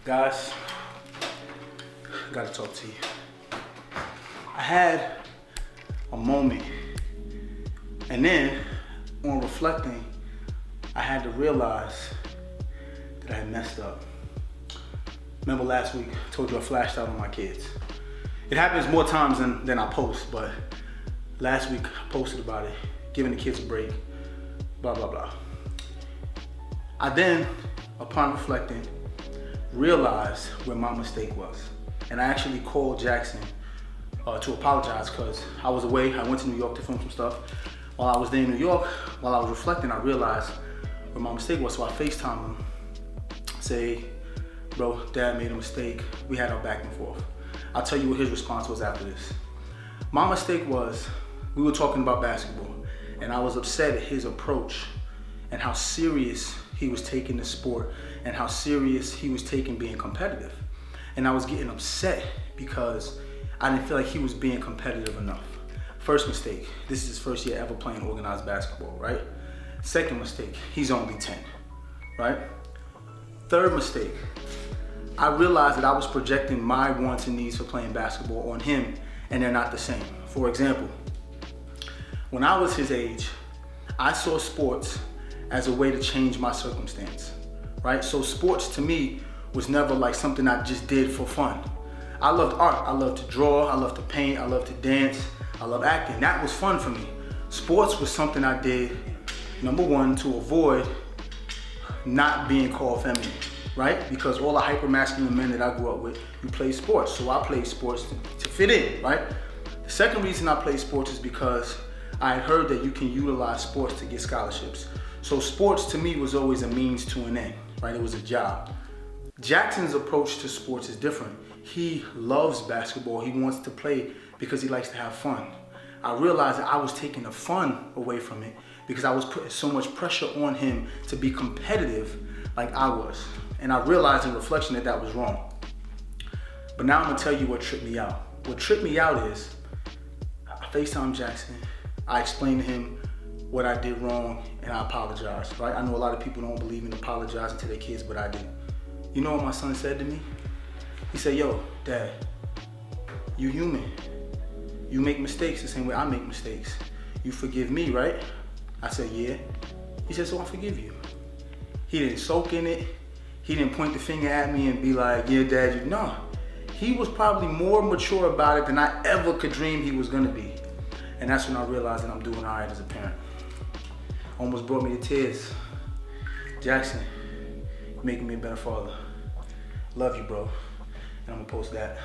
Guys, gotta talk to you. I had a moment, and then on reflecting, I had to realize that I had messed up. Remember last week, I told you I flashed out on my kids. It happens more times than I post, but last week I posted about it, giving the kids a break, blah, blah, blah. I then, upon reflecting, realized where my mistake was. And I actually called Jackson to apologize because I was away. I went to New York to film some stuff. While I was there in New York, while I was reflecting, I realized where my mistake was. So I FaceTimed him, say, bro, dad made a mistake. We had our back and forth. I'll tell you what his response was after this. My mistake was, we were talking about basketball, and I was upset at his approach and how serious he was taking the sport and how serious he was taking being competitive. And I was getting upset because I didn't feel like he was being competitive enough. First mistake, this is his first year ever playing organized basketball, right? Second mistake, he's only 10, right? Third mistake, I realized that I was projecting my wants and needs for playing basketball on him, and they're not the same. For example, when I was his age, I saw sports as a way to change my circumstance, right? So sports to me was never like something I just did for fun. I loved art, I loved to draw, I loved to paint, I loved to dance, I loved acting. That was fun for me. Sports was something I did, number one, to avoid not being called feminine, right? Because all the hyper-masculine men that I grew up with, you play sports. So I played sports to fit in, right? The second reason I played sports is because I had heard that you can utilize sports to get scholarships. So sports to me was always a means to an end, right? It was a job. Jackson's approach to sports is different. He loves basketball. He wants to play because he likes to have fun. I realized that I was taking the fun away from it because I was putting so much pressure on him to be competitive like I was. And I realized in reflection that that was wrong. But now I'm gonna tell you what tripped me out. What tripped me out is, I FaceTimed Jackson. I explained to him what I did wrong, and I apologized, right? I know a lot of people don't believe in apologizing to their kids, but I do. You know what my son said to me? He said, yo, Dad, you human. You make mistakes the same way I make mistakes. You forgive me, right? I said, yeah. He said, so I forgive you. He didn't soak in it. He didn't point the finger at me and be like, yeah, Dad, no. He was probably more mature about it than I ever could dream he was gonna be. And that's when I realized that I'm doing all right as a parent. Almost brought me to tears. Jackson, you're making me a better father. Love you, bro. And I'm gonna post that.